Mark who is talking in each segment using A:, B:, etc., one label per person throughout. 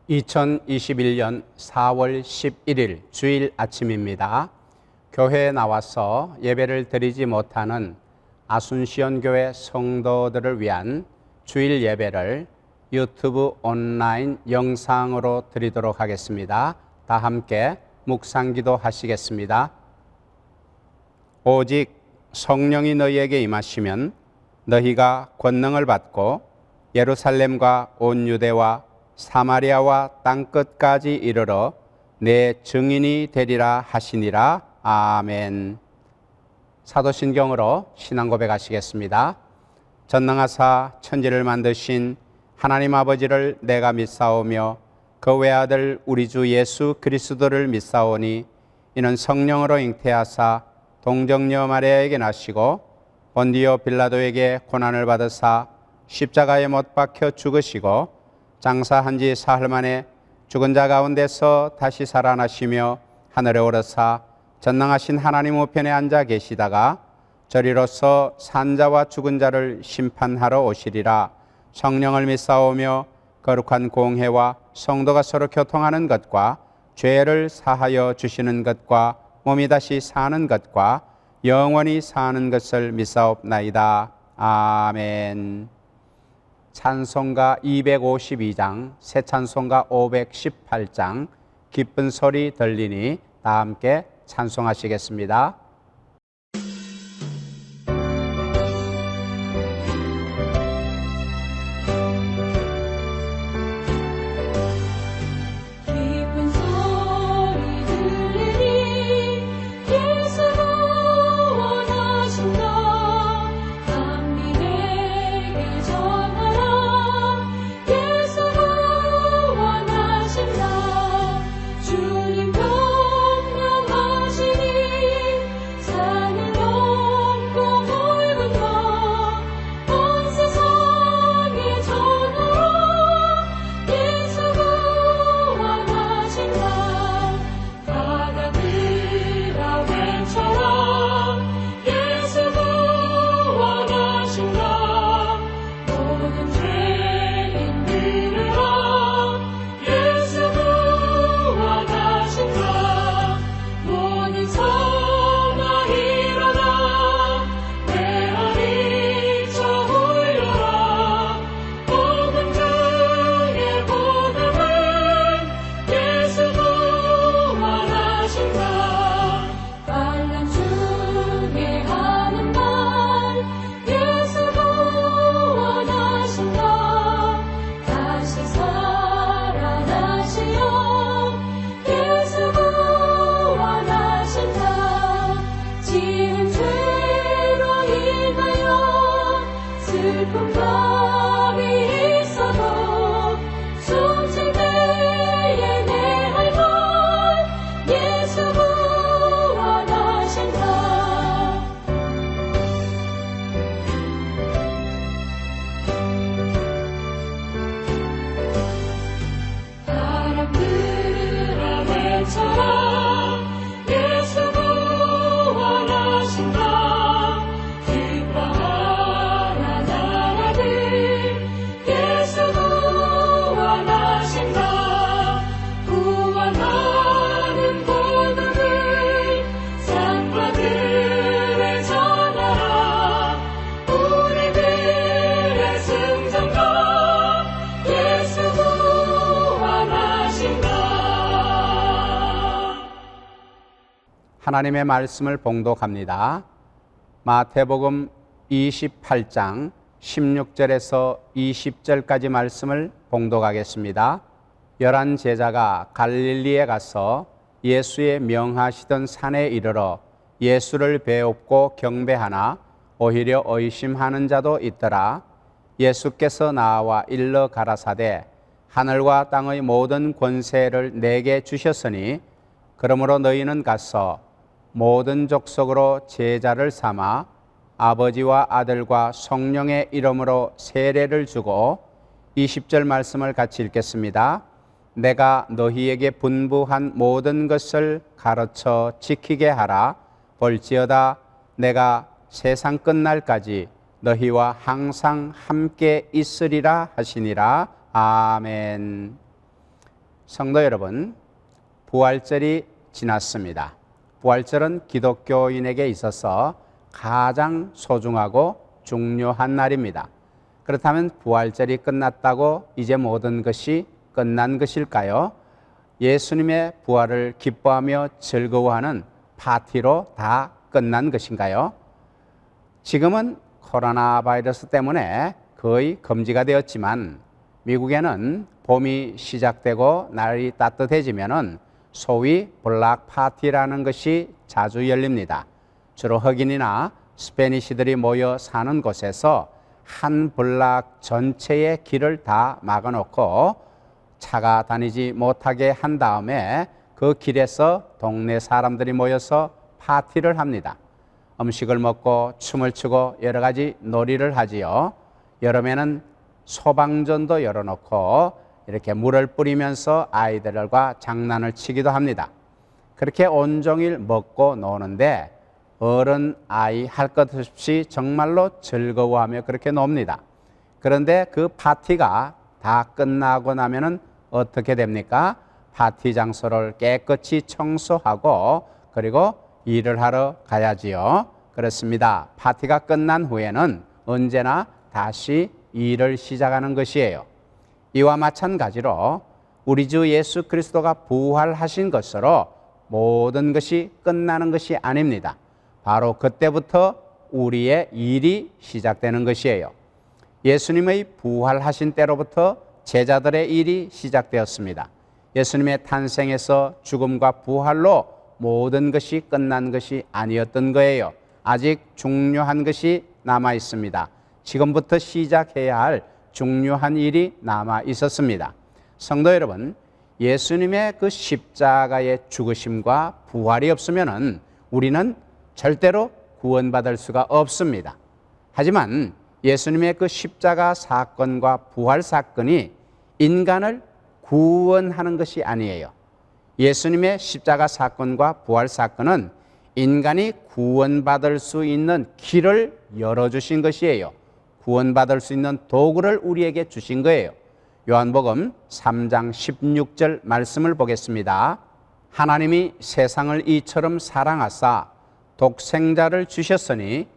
A: 2021년 4월 11일 주일 아침입니다. 교회에 나와서 예배를 드리지 못하는 아순시온교회 성도들을 위한 주일 예배를 유튜브 온라인 영상으로 드리도록 하겠습니다. 다 함께 묵상기도 하시겠습니다. 오직 성령이 너희에게 임하시면 너희가 권능을 받고 예루살렘과 온 유대와 사마리아와 땅끝까지 이르러 내 증인이 되리라 하시니라. 아멘. 사도신경으로 신앙 고백하시겠습니다. 전능하사 천지를 만드신 하나님 아버지를 내가 믿사오며 그 외아들 우리 주 예수 그리스도를 믿사오니 이는 성령으로 잉태하사 동정녀 마리아에게 나시고 본디오 빌라도에게 고난을 받으사 십자가에 못 박혀 죽으시고 장사한 지 사흘 만에 죽은 자 가운데서 다시 살아나시며 하늘에 오르사 전능하신 하나님 우편에 앉아 계시다가 저리로서 산자와 죽은 자를 심판하러 오시리라. 성령을 믿사오며 거룩한 공회와 성도가 서로 교통하는 것과 죄를 사하여 주시는 것과 몸이 다시 사는 것과 영원히 사는 것을 믿사옵나이다. 아멘. 찬송가 252장, 새 찬송가 518장, 기쁜 소리 들리니 다 함께 찬송하시겠습니다. 하나님의 말씀을 봉독합니다. 마태복음 28장 16절에서 20절까지 말씀을 봉독하겠습니다. 11 제자가 갈릴리에 가서 예수의 명하시던 산에 이르러 예수를 배웁고 경배하나 오히려 의심하는 자도 있더라. 예수께서 나와 일러 가라사대 하늘과 땅의 모든 권세를 내게 주셨으니 그러므로 너희는 가서 모든 족속으로 제자를 삼아 아버지와 아들과 성령의 이름으로 세례를 주고 20절 말씀을 같이 읽겠습니다. 내가 너희에게 분부한 모든 것을 가르쳐 지키게 하라. 볼지어다 내가 세상 끝날까지 너희와 항상 함께 있으리라 하시니라. 아멘. 성도 여러분, 부활절이 지났습니다. 부활절은 기독교인에게 있어서 가장 소중하고 중요한 날입니다. 그렇다면 부활절이 끝났다고 이제 모든 것이 끝난 것일까요? 예수님의 부활을 기뻐하며 즐거워하는 파티로 다 끝난 것인가요? 지금은 코로나 바이러스 때문에 거의 금지가 되었지만 미국에는 봄이 시작되고 날이 따뜻해지면은 소위 블락 파티라는 것이 자주 열립니다. 주로 흑인이나 스페니시들이 모여 사는 곳에서 한 블락 전체의 길을 다 막아놓고 차가 다니지 못하게 한 다음에 그 길에서 동네 사람들이 모여서 파티를 합니다. 음식을 먹고 춤을 추고 여러 가지 놀이를 하지요. 여름에는 소방전도 열어놓고 이렇게 물을 뿌리면서 아이들과 장난을 치기도 합니다. 그렇게 온종일 먹고 노는데 어른, 아이 할 것 없이 정말로 즐거워하며 그렇게 놉니다. 그런데 그 파티가 다 끝나고 나면은 어떻게 됩니까? 파티 장소를 깨끗이 청소하고 그리고 일을 하러 가야지요. 그렇습니다. 파티가 끝난 후에는 언제나 다시 일을 시작하는 것이에요. 이와 마찬가지로 우리 주 예수 그리스도가 부활하신 것으로 모든 것이 끝나는 것이 아닙니다. 바로 그때부터 우리의 일이 시작되는 것이에요. 예수님의 부활하신 때로부터 제자들의 일이 시작되었습니다. 예수님의 탄생에서 죽음과 부활로 모든 것이 끝난 것이 아니었던 거예요. 아직 중요한 것이 남아 있습니다. 지금부터 시작해야 할 중요한 일이 남아 있었습니다. 성도 여러분, 예수님의 그 십자가의 죽으심과 부활이 없으면은 우리는 절대로 구원받을 수가 없습니다. 하지만 예수님의 그 십자가 사건과 부활 사건이 인간을 구원하는 것이 아니에요. 예수님의 십자가 사건과 부활 사건은 인간이 구원받을 수 있는 길을 열어주신 것이에요. 구원받을 수 있는 도구를 우리에게 주신 거예요. 요한복음 3장 16절 말씀을 보겠습니다. 하나님이 세상을 이처럼 사랑하사 독생자를 주셨으니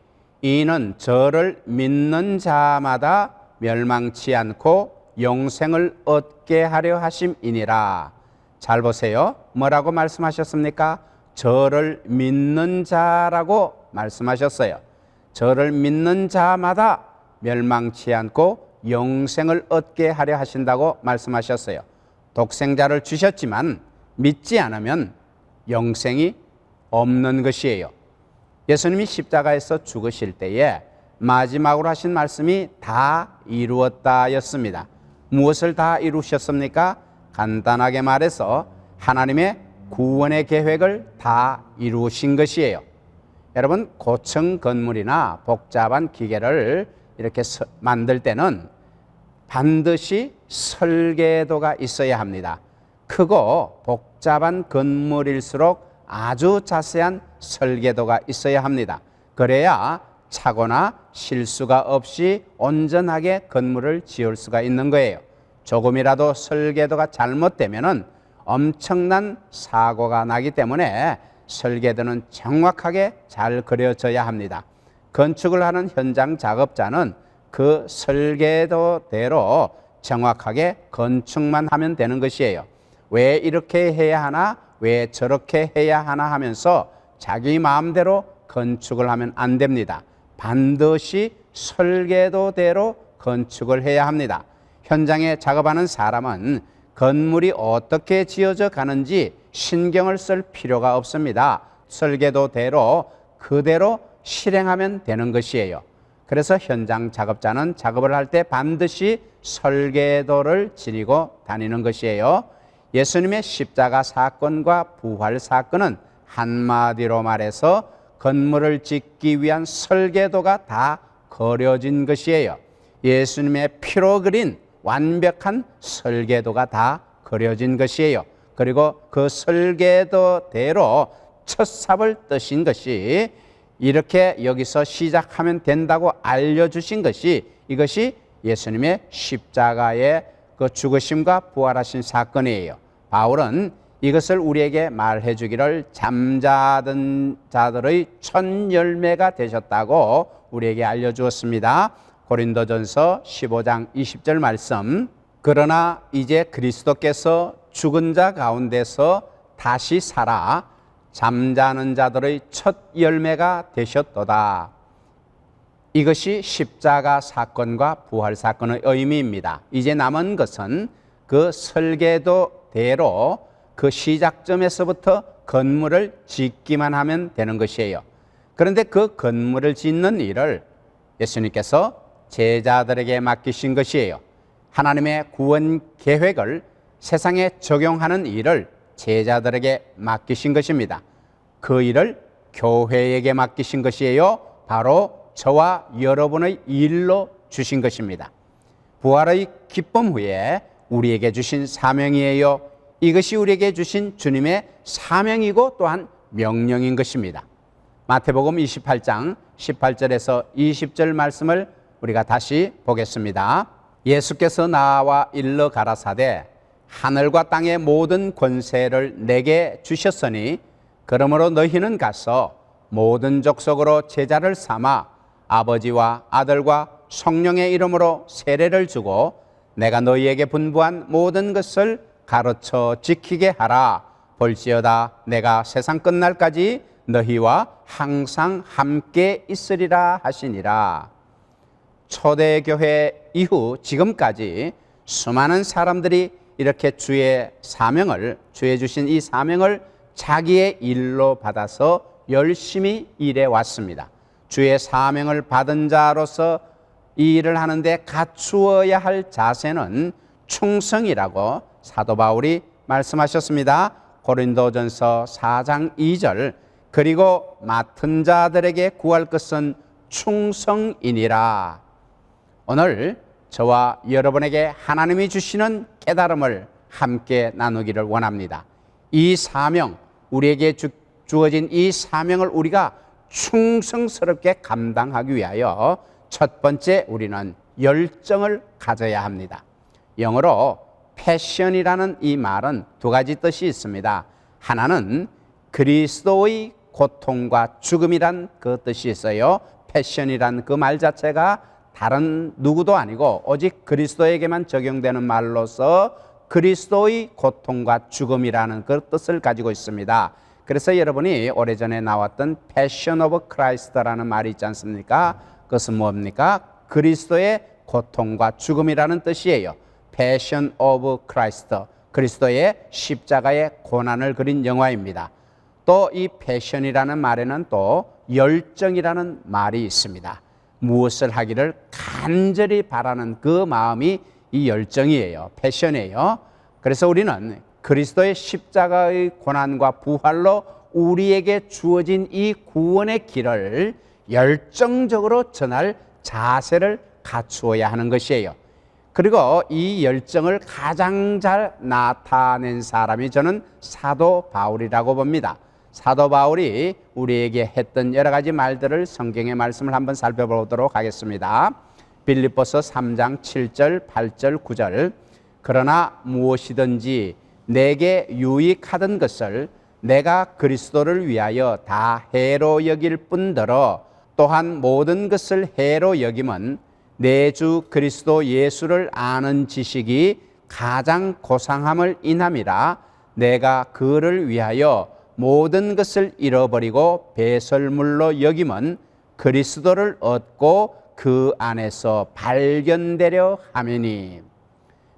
A: 이는 저를 믿는 자마다 멸망치 않고 영생을 얻게 하려 하심이니라. 잘 보세요. 뭐라고 말씀하셨습니까? 저를 믿는 자라고 말씀하셨어요. 저를 믿는 자마다 멸망치 않고 영생을 얻게 하려 하신다고 말씀하셨어요. 독생자를 주셨지만 믿지 않으면 영생이 없는 것이에요. 예수님이 십자가에서 죽으실 때에 마지막으로 하신 말씀이 다 이루었다였습니다. 무엇을 다 이루셨습니까? 간단하게 말해서 하나님의 구원의 계획을 다 이루신 것이에요. 여러분, 고층 건물이나 복잡한 기계를 이렇게 만들 때는 반드시 설계도가 있어야 합니다. 크고 복잡한 건물일수록 아주 자세한 설계도가 있어야 합니다. 그래야 착오나 실수가 없이 온전하게 건물을 지을 수가 있는 거예요. 조금이라도 설계도가 잘못되면은 엄청난 사고가 나기 때문에 설계도는 정확하게 잘 그려져야 합니다. 건축을 하는 현장 작업자는 그 설계도대로 정확하게 건축만 하면 되는 것이에요. 왜 이렇게 해야 하나, 왜 저렇게 해야 하나 하면서 자기 마음대로 건축을 하면 안 됩니다. 반드시 설계도대로 건축을 해야 합니다. 현장에 작업하는 사람은 건물이 어떻게 지어져 가는지 신경을 쓸 필요가 없습니다. 설계도대로 그대로 실행하면 되는 것이에요. 그래서 현장 작업자는 작업을 할 때 반드시 설계도를 지니고 다니는 것이에요. 예수님의 십자가 사건과 부활 사건은 한마디로 말해서 건물을 짓기 위한 설계도가 다 그려진 것이에요. 예수님의 피로 그린 완벽한 설계도가 다 그려진 것이에요. 그리고 그 설계도대로 첫 삽을 뜨신 것이 이렇게 여기서 시작하면 된다고 알려주신 것이 이것이 예수님의 십자가의 그 죽으심과 부활하신 사건이에요. 바울은 이것을 우리에게 말해 주기를 잠자던 자들의 첫 열매가 되셨다고 우리에게 알려주었습니다. 고린도전서 15장 20절 말씀, 그러나 이제 그리스도께서 죽은 자 가운데서 다시 살아 잠자는 자들의 첫 열매가 되셨도다. 이것이 십자가 사건과 부활 사건의 의미입니다. 이제 남은 것은 그 설계도대로 그 시작점에서부터 건물을 짓기만 하면 되는 것이에요. 그런데 그 건물을 짓는 일을 예수님께서 제자들에게 맡기신 것이에요. 하나님의 구원 계획을 세상에 적용하는 일을 제자들에게 맡기신 것입니다. 그 일을 교회에게 맡기신 것이에요. 바로 저와 여러분의 일로 주신 것입니다. 부활의 기쁨 후에 우리에게 주신 사명이에요. 이것이 우리에게 주신 주님의 사명이고 또한 명령인 것입니다. 마태복음 28장 18절에서 20절 말씀을 우리가 다시 보겠습니다. 예수께서 나와 일러 가라사대 하늘과 땅의 모든 권세를 내게 주셨으니 그러므로 너희는 가서 모든 족속으로 제자를 삼아 아버지와 아들과 성령의 이름으로 세례를 주고 내가 너희에게 분부한 모든 것을 가르쳐 지키게 하라. 볼지어다 내가 세상 끝날까지 너희와 항상 함께 있으리라 하시니라. 초대교회 이후 지금까지 수많은 사람들이 이렇게 주의 주신 이 사명을 자기의 일로 받아서 열심히 일해 왔습니다. 주의 사명을 받은 자로서 이 일을 하는데 갖추어야 할 자세는 충성이라고 사도 바울이 말씀하셨습니다. 고린도전서 4장 2절, 그리고 맡은 자들에게 구할 것은 충성이니라. 오늘 저와 여러분에게 하나님이 주시는 깨달음을 함께 나누기를 원합니다. 이 사명, 우리에게 주어진 이 사명을 우리가 충성스럽게 감당하기 위하여 첫 번째 우리는 열정을 가져야 합니다. 영어로 패션이라는 이 말은 두 가지 뜻이 있습니다. 하나는 그리스도의 고통과 죽음이란 그 뜻이 있어요. 패션이란 그 말 자체가 다른 누구도 아니고 오직 그리스도에게만 적용되는 말로서 그리스도의 고통과 죽음이라는 그 뜻을 가지고 있습니다. 그래서 여러분이 오래전에 나왔던 패션 오브 크라이스트라는 말이 있지 않습니까? 그것은 뭡니까? 그리스도의 고통과 죽음이라는 뜻이에요. 패션 오브 크라이스트, 그리스도의 십자가의 고난을 그린 영화입니다. 또 이 패션이라는 말에는 또 열정이라는 말이 있습니다. 무엇을 하기를 간절히 바라는 그 마음이 이 열정이에요. 패션이에요. 그래서 우리는 그리스도의 십자가의 고난과 부활로 우리에게 주어진 이 구원의 길을 열정적으로 전할 자세를 갖추어야 하는 것이에요. 그리고 이 열정을 가장 잘 나타낸 사람이 저는 사도 바울이라고 봅니다. 사도 바울이 우리에게 했던 여러 가지 말들을 성경의 말씀을 한번 살펴보도록 하겠습니다. 빌립보서 3장 7절, 8절, 9절, 그러나 무엇이든지 내게 유익하던 것을 내가 그리스도를 위하여 다 해로 여길 뿐더러 또한 모든 것을 해로 여김은 내 주 그리스도 예수를 아는 지식이 가장 고상함을 인함이라. 내가 그를 위하여 모든 것을 잃어버리고 배설물로 여김은 그리스도를 얻고 그 안에서 발견되려 함이니.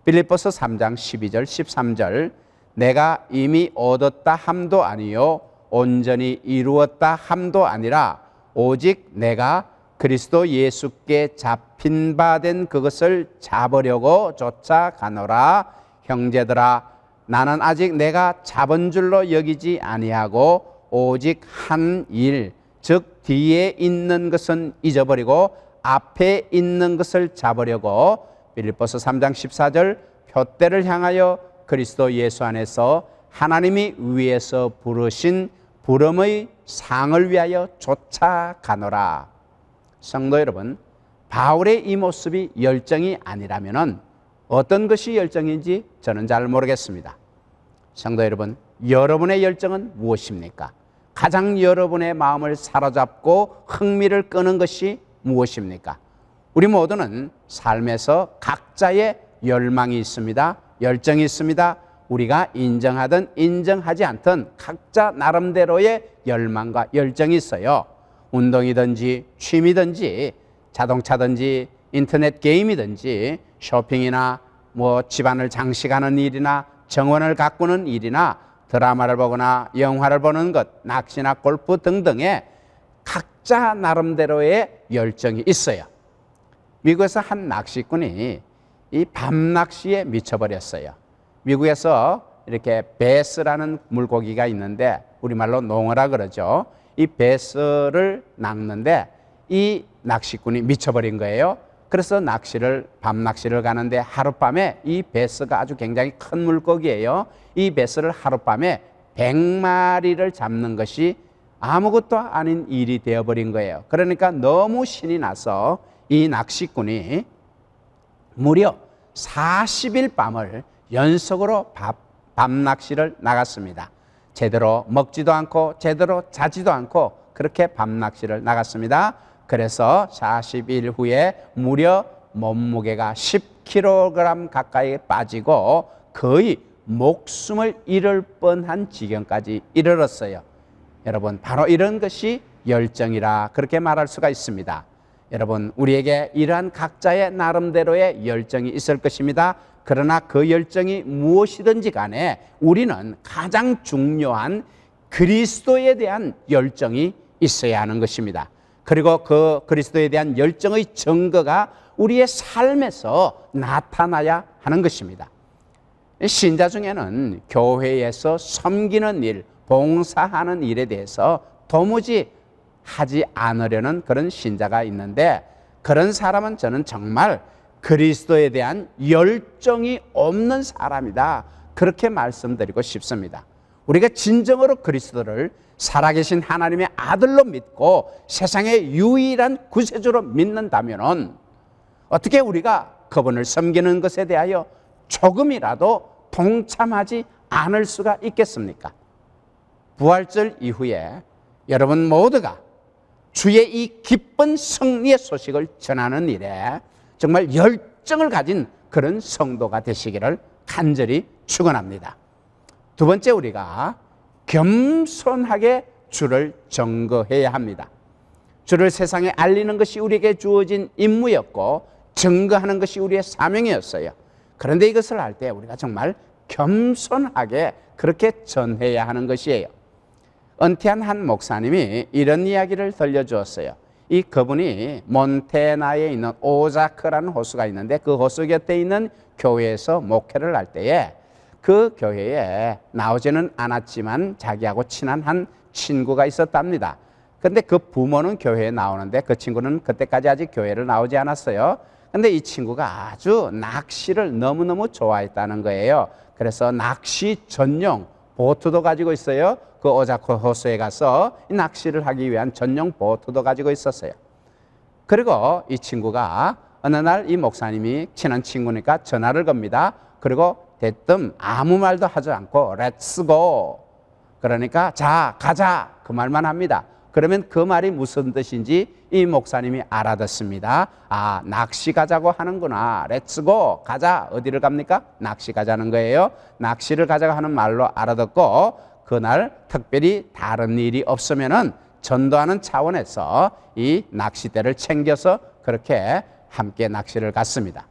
A: 빌립보서 3장 12절 13절, 내가 이미 얻었다 함도 아니요 온전히 이루었다 함도 아니라 오직 내가 그리스도 예수께 잡힌 바 된 그것을 잡으려고 쫓아가노라. 형제들아, 나는 아직 내가 잡은 줄로 여기지 아니하고 오직 한 일, 즉 뒤에 있는 것은 잊어버리고 앞에 있는 것을 잡으려고 빌립보서 3장 14절, 표대를 향하여 그리스도 예수 안에서 하나님이 위에서 부르신 부름의 상을 위하여 쫓아가노라. 성도 여러분, 바울의 이 모습이 열정이 아니라면 어떤 것이 열정인지 저는 잘 모르겠습니다. 성도 여러분, 여러분의 열정은 무엇입니까? 가장 여러분의 마음을 사로잡고 흥미를 끄는 것이 무엇입니까? 우리 모두는 삶에서 각자의 열망이 있습니다. 열정이 있습니다. 우리가 인정하든 인정하지 않든 각자 나름대로의 열망과 열정이 있어요. 운동이든지 취미든지 자동차든지 인터넷 게임이든지 쇼핑이나 집안을 장식하는 일이나 정원을 가꾸는 일이나 드라마를 보거나 영화를 보는 것, 낚시나 골프 등등의 각자 나름대로의 열정이 있어요. 미국에서 한 낚시꾼이 이 밤낚시에 미쳐버렸어요. 미국에서 이렇게 베스라는 물고기가 있는데 우리말로 농어라 그러죠. 이 베스를 낚는데 이 낚시꾼이 미쳐버린 거예요. 그래서 밤낚시를 가는데 하룻밤에 이 베스가 아주 굉장히 큰 물고기예요. 이 베스를 하룻밤에 100마리를 잡는 것이 아무것도 아닌 일이 되어버린 거예요. 그러니까 너무 신이 나서 이 낚시꾼이 무려 40일 밤을 연속으로 밤낚시를 나갔습니다. 제대로 먹지도 않고 제대로 자지도 않고 그렇게 밤낚시를 나갔습니다. 그래서 40일 후에 무려 몸무게가 10kg 가까이 빠지고 거의 목숨을 잃을 뻔한 지경까지 이르렀어요. 여러분, 바로 이런 것이 열정이라 그렇게 말할 수가 있습니다. 여러분, 우리에게 이러한 각자의 나름대로의 열정이 있을 것입니다. 그러나 그 열정이 무엇이든지 간에 우리는 가장 중요한 그리스도에 대한 열정이 있어야 하는 것입니다. 그리고 그 그리스도에 대한 열정의 증거가 우리의 삶에서 나타나야 하는 것입니다. 신자 중에는 교회에서 섬기는 일, 봉사하는 일에 대해서 도무지 하지 않으려는 그런 신자가 있는데 그런 사람은 저는 정말 그리스도에 대한 열정이 없는 사람이다. 그렇게 말씀드리고 싶습니다. 우리가 진정으로 그리스도를 살아계신 하나님의 아들로 믿고 세상의 유일한 구세주로 믿는다면 어떻게 우리가 그분을 섬기는 것에 대하여 조금이라도 동참하지 않을 수가 있겠습니까? 부활절 이후에 여러분 모두가 주의 이 기쁜 승리의 소식을 전하는 일에 정말 열정을 가진 그런 성도가 되시기를 간절히 축원합니다. 두 번째, 우리가 겸손하게 주를 증거해야 합니다. 주를 세상에 알리는 것이 우리에게 주어진 임무였고 증거하는 것이 우리의 사명이었어요. 그런데 이것을 할 때 우리가 정말 겸손하게 그렇게 전해야 하는 것이에요. 은퇴한 한 목사님이 이런 이야기를 들려주었어요. 그분이 몬테나에 있는 오자크라는 호수가 있는데 그 호수 곁에 있는 교회에서 목회를 할 때에 그 교회에 나오지는 않았지만 자기하고 친한 한 친구가 있었답니다. 그런데 그 부모는 교회에 나오는데 그 친구는 그때까지 아직 교회를 나오지 않았어요. 그런데 이 친구가 아주 낚시를 너무너무 좋아했다는 거예요. 그래서 낚시 전용 보트도 가지고 있어요. 그 오자크 호수에 가서 낚시를 하기 위한 전용 보트도 가지고 있었어요. 그리고 이 친구가 어느 날 이 목사님이 친한 친구니까 전화를 겁니다. 그리고 대뜸 아무 말도 하지 않고 렛츠 고, 그러니까 자 가자, 그 말만 합니다. 그러면 그 말이 무슨 뜻인지 이 목사님이 알아듣습니다. 아, 낚시 가자고 하는구나. 렛츠 고, 가자. 어디를 갑니까? 낚시 가자는 거예요. 낚시를 가자고 하는 말로 알아듣고 그날 특별히 다른 일이 없으면은 전도하는 차원에서 이 낚싯대를 챙겨서 그렇게 함께 낚시를 갔습니다.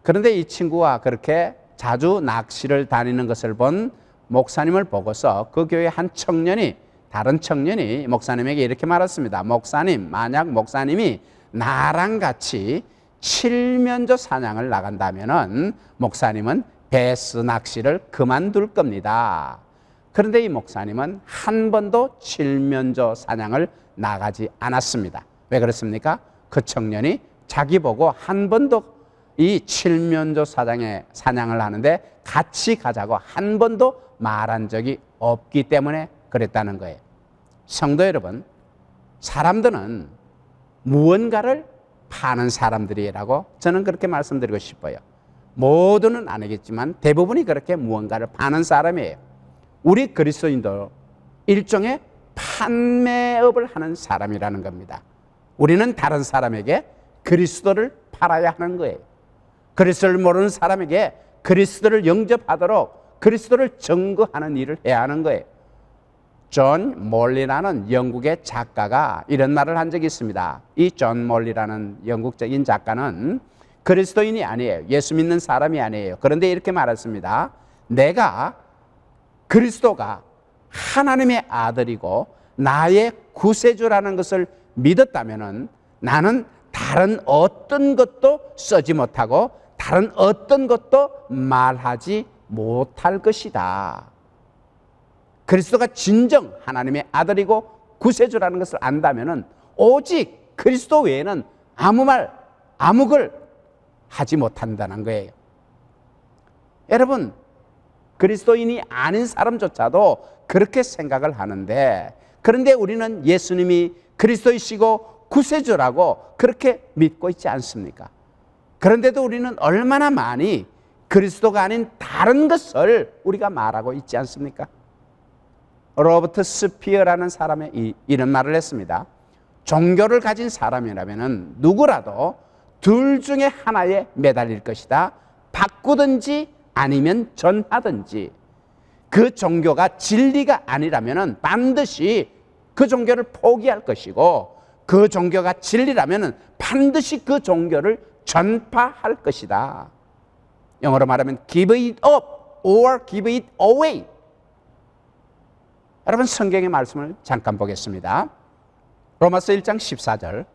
A: 그런데 이 친구와 그렇게 자주 낚시를 다니는 것을 본 목사님을 보고서 그 교회 한 청년이, 다른 청년이 목사님에게 이렇게 말했습니다. 목사님, 만약 목사님이 나랑 같이 칠면조 사냥을 나간다면은 목사님은 베스 낚시를 그만둘 겁니다. 그런데 이 목사님은 한 번도 칠면조 사냥을 나가지 않았습니다. 왜 그렇습니까? 그 청년이 자기 보고 한 번도 이 칠면조 사냥을 하는데 같이 가자고 한 번도 말한 적이 없기 때문에 그랬다는 거예요. 성도 여러분, 사람들은 무언가를 파는 사람들이라고 저는 그렇게 말씀드리고 싶어요. 모두는 아니겠지만 대부분이 그렇게 무언가를 파는 사람이에요. 우리 그리스도인도 일종의 판매업을 하는 사람이라는 겁니다. 우리는 다른 사람에게 그리스도를 팔아야 하는 거예요. 그리스도를 모르는 사람에게 그리스도를 영접하도록 그리스도를 증거하는 일을 해야 하는 거예요. 존 몰리라는 영국의 작가가 이런 말을 한 적이 있습니다. 이 존 몰리라는 영국적인 작가는 그리스도인이 아니에요. 예수 믿는 사람이 아니에요. 그런데 이렇게 말했습니다. 내가 그리스도가 하나님의 아들이고 나의 구세주라는 것을 믿었다면 나는 다른 어떤 것도 쓰지 못하고 다른 어떤 것도 말하지 못할 것이다. 그리스도가 진정 하나님의 아들이고 구세주라는 것을 안다면 오직 그리스도 외에는 아무 말, 아무 걸 하지 못한다는 거예요. 여러분, 그리스도인이 아닌 사람조차도 그렇게 생각을 하는데, 그런데 우리는 예수님이 그리스도이시고 구세주라고 그렇게 믿고 있지 않습니까? 그런데도 우리는 얼마나 많이 그리스도가 아닌 다른 것을 우리가 말하고 있지 않습니까? 로버트 스피어라는 사람이 이런 말을 했습니다. 종교를 가진 사람이라면 누구라도 둘 중에 하나에 매달릴 것이다. 바꾸든지 아니면 전하든지. 그 종교가 진리가 아니라면 반드시 그 종교를 포기할 것이고, 그 종교가 진리라면 반드시 그 종교를 전파할 것이다. 영어로 말하면 give it up or give it away. 여러분, 성경의 말씀을 잠깐 보겠습니다. 로마서 1장 14절,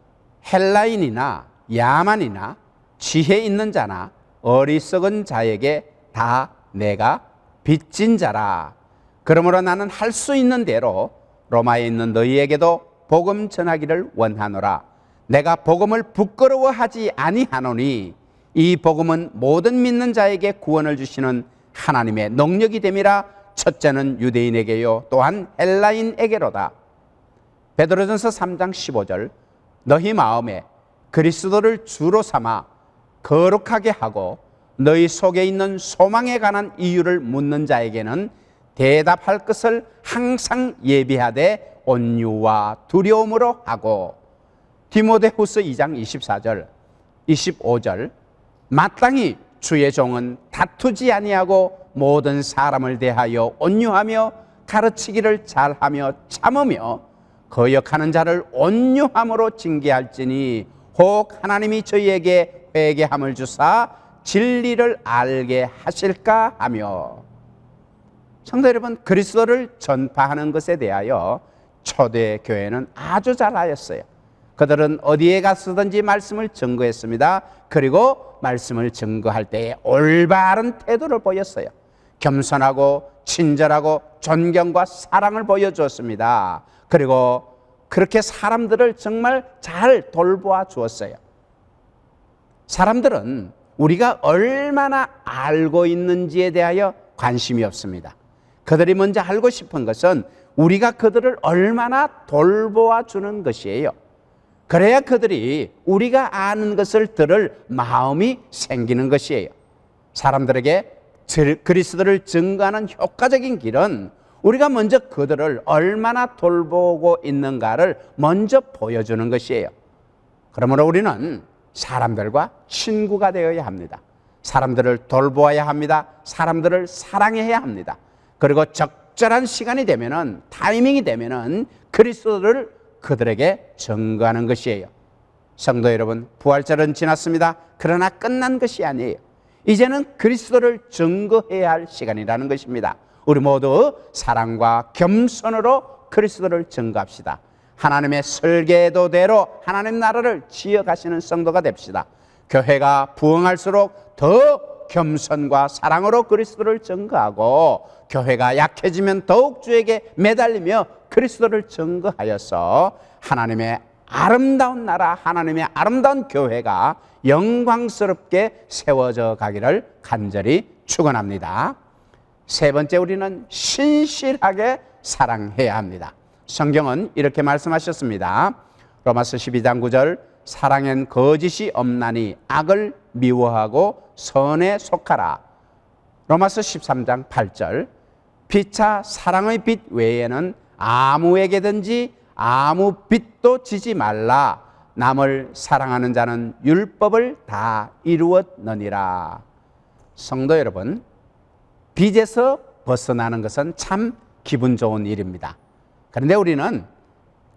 A: 헬라인이나 야만이나 지혜 있는 자나 어리석은 자에게 다 내가 빚진 자라. 그러므로 나는 할 수 있는 대로 로마에 있는 너희에게도 복음 전하기를 원하노라. 내가 복음을 부끄러워하지 아니하노니 이 복음은 모든 믿는 자에게 구원을 주시는 하나님의 능력이 됨이라. 첫째는 유대인에게요 또한 헬라인에게로다. 베드로전서 3장 15절, 너희 마음에 그리스도를 주로 삼아 거룩하게 하고 너희 속에 있는 소망에 관한 이유를 묻는 자에게는 대답할 것을 항상 예비하되 온유와 두려움으로 하고. 디모데후서 2장 24절, 25절, 마땅히 주의 종은 다투지 아니하고 모든 사람을 대하여 온유하며 가르치기를 잘하며 참으며 거역하는 자를 온유함으로 징계할지니 혹 하나님이 저희에게 회개함을 주사 진리를 알게 하실까 하며. 성도 여러분, 그리스도를 전파하는 것에 대하여 초대 교회는 아주 잘하였어요. 그들은 어디에 갔든지 말씀을 증거했습니다. 그리고 말씀을 증거할 때에 올바른 태도를 보였어요. 겸손하고 친절하고 존경과 사랑을 보여주었습니다. 그리고 그렇게 사람들을 정말 잘 돌보아 주었어요. 사람들은 우리가 얼마나 알고 있는지에 대하여 관심이 없습니다. 그들이 먼저 알고 싶은 것은 우리가 그들을 얼마나 돌보아 주는 것이에요. 그래야 그들이 우리가 아는 것을 들을 마음이 생기는 것이에요. 사람들에게 그리스도를 증거하는 효과적인 길은 우리가 먼저 그들을 얼마나 돌보고 있는가를 먼저 보여주는 것이에요. 그러므로 우리는 사람들과 친구가 되어야 합니다. 사람들을 돌보아야 합니다. 사람들을 사랑해야 합니다. 그리고 적절한 시간이 되면은, 타이밍이 되면은 그리스도를 그들에게 증거하는 것이에요. 성도 여러분, 부활절은 지났습니다. 그러나 끝난 것이 아니에요. 이제는 그리스도를 증거해야 할 시간이라는 것입니다. 우리 모두 사랑과 겸손으로 그리스도를 증거합시다. 하나님의 설계도대로 하나님 나라를 지어가시는 성도가 됩시다. 교회가 부흥할수록 더 겸손과 사랑으로 그리스도를 증거하고, 교회가 약해지면 더욱 주에게 매달리며 그리스도를 증거하여서 하나님의 아름다운 나라, 하나님의 아름다운 교회가 영광스럽게 세워져 가기를 간절히 축원합니다. 세 번째, 우리는 신실하게 사랑해야 합니다. 성경은 이렇게 말씀하셨습니다. 로마서 12장 9절, 사랑엔 거짓이 없나니 악을 미워하고 선에 속하라. 로마서 13장 8절, 피차 사랑의 빛 외에는 아무에게든지 아무 빚도 지지 말라. 남을 사랑하는 자는 율법을 다 이루었느니라. 성도 여러분, 빚에서 벗어나는 것은 참 기분 좋은 일입니다. 그런데 우리는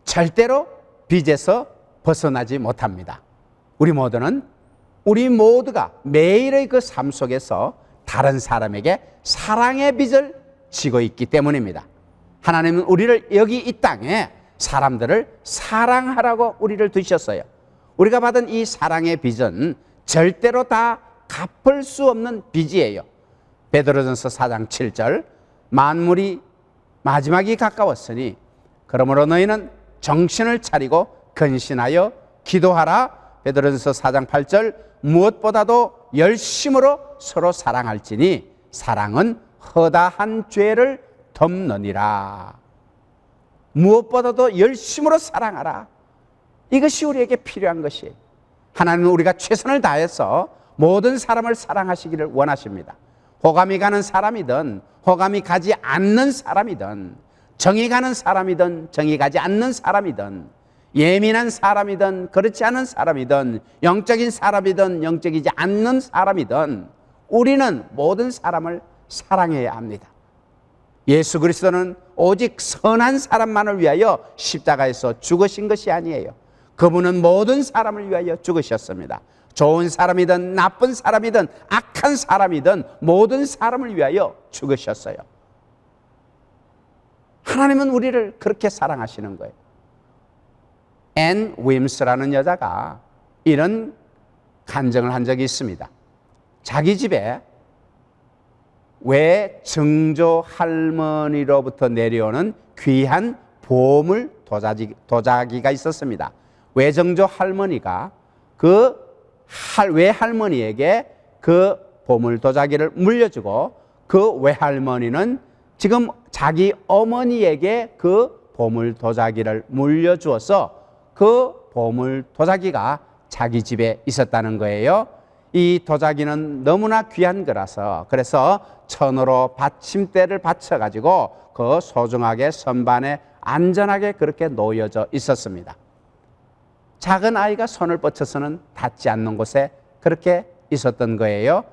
A: 절대로 빚에서 벗어나지 못합니다. 우리 모두가 매일의 그 삶 속에서 다른 사람에게 사랑의 빚을 지고 있기 때문입니다. 하나님은 우리를 여기 이 땅에 사람들을 사랑하라고 우리를 두셨어요. 우리가 받은 이 사랑의 빚은 절대로 다 갚을 수 없는 빚이에요. 베드로전서 4장 7절, 만물이 마지막이 가까웠으니 그러므로 너희는 정신을 차리고 근신하여 기도하라. 베드로전서 4장 8절, 무엇보다도 열심으로 서로 사랑할지니 사랑은 허다한 죄를 덮느니라. 무엇보다도 열심으로 사랑하라. 이것이 우리에게 필요한 것이에요. 하나님은 우리가 최선을 다해서 모든 사람을 사랑하시기를 원하십니다. 호감이 가는 사람이든 호감이 가지 않는 사람이든, 정이 가는 사람이든 정이 가지 않는 사람이든, 예민한 사람이든 그렇지 않은 사람이든, 영적인 사람이든 영적이지 않는 사람이든 우리는 모든 사람을 사랑해야 합니다. 예수 그리스도는 오직 선한 사람만을 위하여 십자가에서 죽으신 것이 아니에요. 그분은 모든 사람을 위하여 죽으셨습니다. 좋은 사람이든 나쁜 사람이든 악한 사람이든 모든 사람을 위하여 죽으셨어요. 하나님은 우리를 그렇게 사랑하시는 거예요. 앤 윈스라는 여자가 이런 간증을 한 적이 있습니다. 자기 집에 외증조 할머니로부터 내려오는 귀한 보물 도자기가 있었습니다. 외증조 할머니가 그 외할머니에게 그 보물 도자기를 물려주고, 그 외할머니는 지금 자기 어머니에게 그 보물 도자기를 물려주어서 그 보물 도자기가 자기 집에 있었다는 거예요. 이 도자기는 너무나 귀한 거라서, 그래서 천으로 받침대를 받쳐가지고 그 소중하게 선반에 안전하게 그렇게 놓여져 있었습니다. 작은 아이가 손을 뻗쳐서는 닿지 않는 곳에 그렇게 있었던 거예요.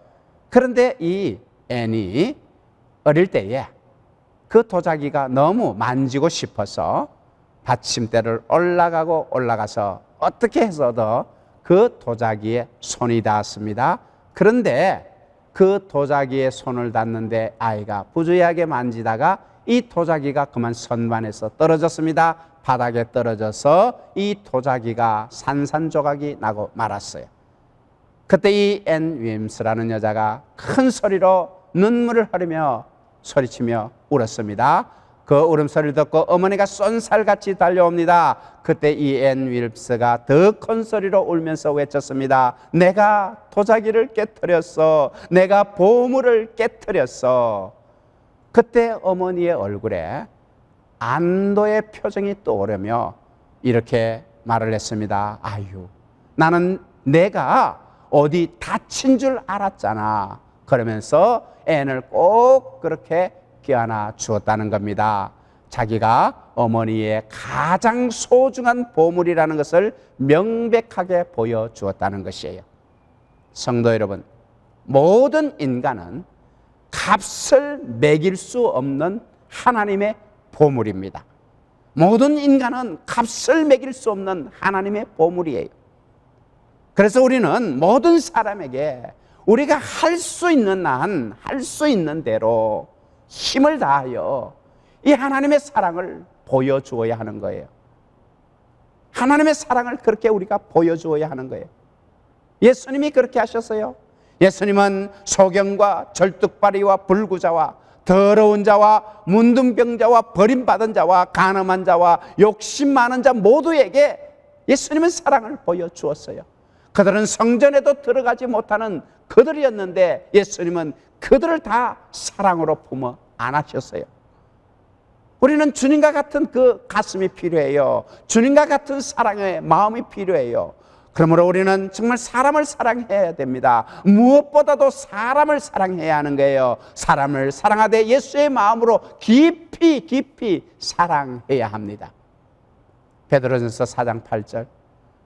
A: 그런데 이 앤이 어릴 때에 그 도자기가 너무 만지고 싶어서 받침대를 올라가서 어떻게 해서도 그 도자기에 손이 닿았습니다. 그런데 그 도자기에 손을 닿는데 아이가 부주의하게 만지다가 이 도자기가 그만 선반에서 떨어졌습니다. 바닥에 떨어져서 이 도자기가 산산조각이 나고 말았어요. 그때 이 앤 윈스라는 여자가 큰 소리로 눈물을 흘리며 소리치며 울었습니다. 그 울음소리를 듣고 어머니가 쏜살같이 달려옵니다. 그때 이 앤 윌스가 더 큰 소리로 울면서 외쳤습니다. 내가 도자기를 깨뜨렸어. 내가 보물을 깨뜨렸어. 그때 어머니의 얼굴에 안도의 표정이 떠오르며 이렇게 말을 했습니다. 아유, 나는 내가 어디 다친 줄 알았잖아. 그러면서 앤을 꼭 그렇게 껴안아 주었다는 겁니다. 자기가 어머니의 가장 소중한 보물이라는 것을 명백하게 보여주었다는 것이에요. 성도 여러분, 모든 인간은 값을 매길 수 없는 하나님의 보물입니다. 모든 인간은 값을 매길 수 없는 하나님의 보물이에요. 그래서 우리는 모든 사람에게 우리가 할 수 있는 한, 할 수 있는 대로 힘을 다하여 이 하나님의 사랑을 보여주어야 하는 거예요. 하나님의 사랑을 그렇게 우리가 보여주어야 하는 거예요. 예수님이 그렇게 하셨어요. 예수님은 소경과 절뚝발이와 불구자와 더러운 자와 문둥병자와 버림받은 자와 간음한 자와 욕심 많은 자 모두에게 예수님은 사랑을 보여주었어요. 그들은 성전에도 들어가지 못하는 그들이었는데 예수님은 그들을 다 사랑으로 품어 안으셨어요. 우리는 주님과 같은 그 가슴이 필요해요. 주님과 같은 사랑의 마음이 필요해요. 그러므로 우리는 정말 사람을 사랑해야 됩니다. 무엇보다도 사람을 사랑해야 하는 거예요. 사람을 사랑하되 예수의 마음으로 깊이 사랑해야 합니다. 베드로전서 4장 8절,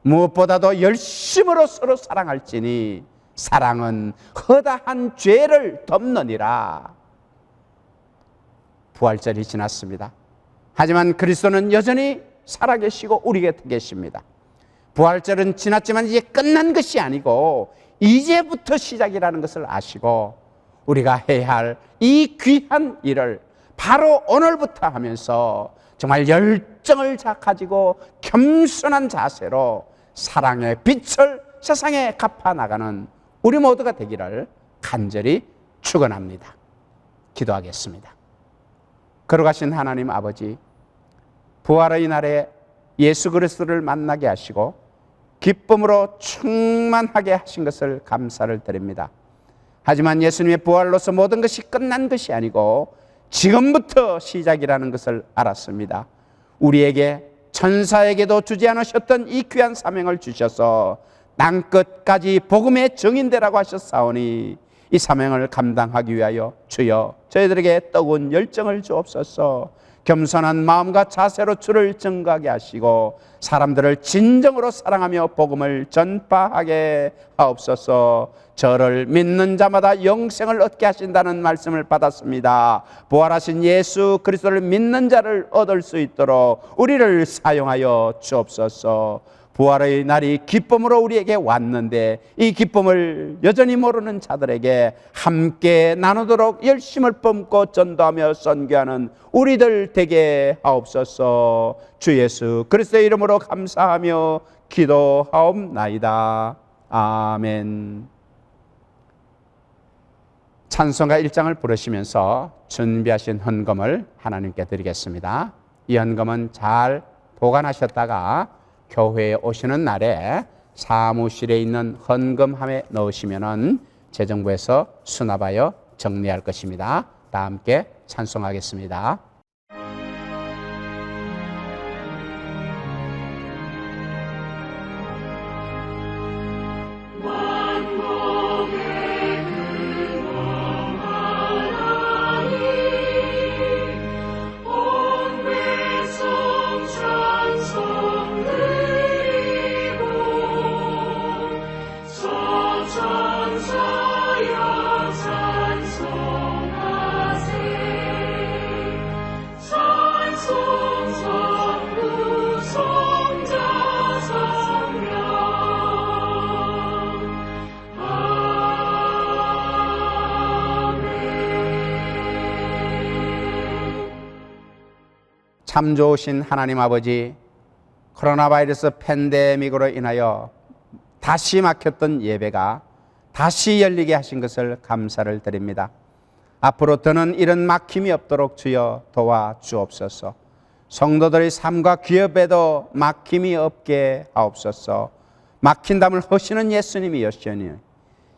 A: 무엇보다도 열심으로 서로 사랑할지니 사랑은 허다한 죄를 덮느니라. 부활절이 지났습니다. 하지만 그리스도는 여전히 살아계시고 우리 곁에 계십니다. 부활절은 지났지만 이제 끝난 것이 아니고 이제부터 시작이라는 것을 아시고 우리가 해야 할 이 귀한 일을 바로 오늘부터 하면서 정말 열정을 가지고 겸손한 자세로 사랑의 빛을 세상에 갚아나가는 우리 모두가 되기를 간절히 축원합니다. 기도하겠습니다. 걸어가신 하나님 아버지, 부활의 날에 예수 그리스도를 만나게 하시고 기쁨으로 충만하게 하신 것을 감사를 드립니다. 하지만 예수님의 부활로서 모든 것이 끝난 것이 아니고 지금부터 시작이라는 것을 알았습니다. 우리에게 천사에게도 주지 않으셨던 이 귀한 사명을 주셔서 땅끝까지 복음의 증인되라고 하셨사오니 이 사명을 감당하기 위하여 주여 저희들에게 뜨거운 열정을 주옵소서. 겸손한 마음과 자세로 주를 증거하게 하시고 사람들을 진정으로 사랑하며 복음을 전파하게 하옵소서. 저를 믿는 자마다 영생을 얻게 하신다는 말씀을 받았습니다. 부활하신 예수 그리스도를 믿는 자를 얻을 수 있도록 우리를 사용하여 주옵소서. 부활의 날이 기쁨으로 우리에게 왔는데 이 기쁨을 여전히 모르는 자들에게 함께 나누도록 열심을 뿜고 전도하며 선교하는 우리들 되게 하옵소서. 주 예수 그리스도의 이름으로 감사하며 기도하옵나이다. 아멘. 찬송가 1장을 부르시면서 준비하신 헌금을 하나님께 드리겠습니다. 이 헌금은 잘 보관하셨다가 교회에 오시는 날에 사무실에 있는 헌금함에 넣으시면은 재정부에서 수납하여 정리할 것입니다. 다 함께 찬송하겠습니다. 참 좋으신 하나님 아버지, 코로나 바이러스 팬데믹으로 인하여 다시 막혔던 예배가 다시 열리게 하신 것을 감사를 드립니다. 앞으로 더는 이런 막힘이 없도록 주여 도와주옵소서. 성도들의 삶과 기업에도 막힘이 없게 하옵소서. 막힌 담을 허시는 예수님이었으니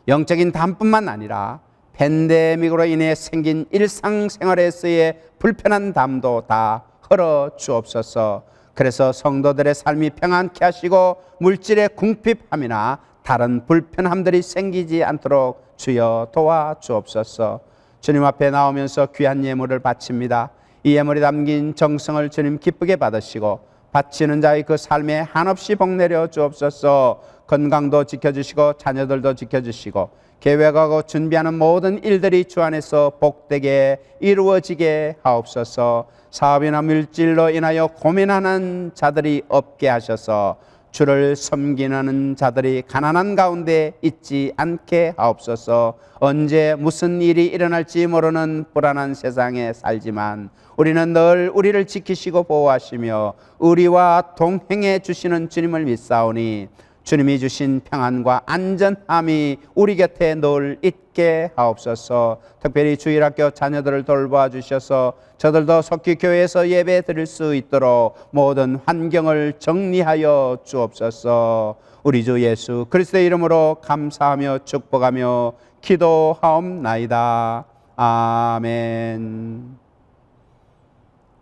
A: 영적인 담뿐만 아니라 팬데믹으로 인해 생긴 일상생활에서의 불편한 담도 다 헐어 주옵소서. 그래서 성도들의 삶이 평안케 하시고 물질의 궁핍함이나 다른 불편함들이 생기지 않도록 주여 도와주옵소서. 주님 앞에 나오면서 귀한 예물을 바칩니다. 이 예물에 담긴 정성을 주님 기쁘게 받으시고 바치는 자의 그 삶에 한없이 복내려 주옵소서. 건강도 지켜주시고 자녀들도 지켜주시고 계획하고 준비하는 모든 일들이 주 안에서 복되게 이루어지게 하옵소서. 사업이나 물질로 인하여 고민하는 자들이 없게 하셔서 주를 섬기는 자들이 가난한 가운데 있지 않게 하옵소서. 언제 무슨 일이 일어날지 모르는 불안한 세상에 살지만 우리는 늘 우리를 지키시고 보호하시며 우리와 동행해 주시는 주님을 믿사오니 주님이 주신 평안과 안전함이 우리 곁에 늘 있게 하옵소서. 특별히 주일학교 자녀들을 돌봐 주셔서 저들도 속히 교회에서 예배 드릴 수 있도록 모든 환경을 정리하여 주옵소서. 우리 주 예수 그리스도의 이름으로 감사하며 축복하며 기도하옵나이다. 아멘.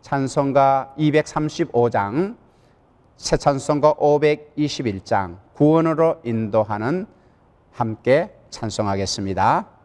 A: 찬송가 235장, 새 찬송가 521장, 구원으로 인도하는 함께 찬송하겠습니다.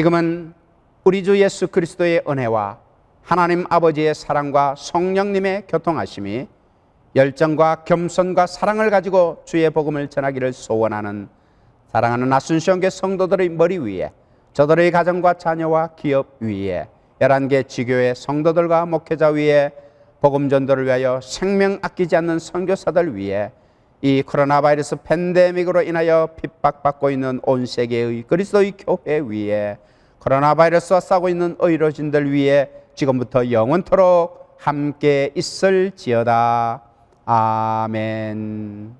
A: 지금은 우리 주 예수 그리스도의 은혜와 하나님 아버지의 사랑과 성령님의 교통하심이 열정과 겸손과 사랑을 가지고 주의 복음을 전하기를 소원하는 사랑하는 아순시온교회 성도들의 머리 위에, 저들의 가정과 자녀와 기업 위에, 11개 지교회 성도들과 목회자 위에, 복음 전도를 위하여 생명 아끼지 않는 선교사들 위에, 이 코로나 바이러스 팬데믹으로 인하여 핍박받고 있는 온 세계의 그리스도의 교회 위에, 코로나 바이러스와 싸우고 있는 의료진들 위에 지금부터 영원토록 함께 있을지어다. 아멘.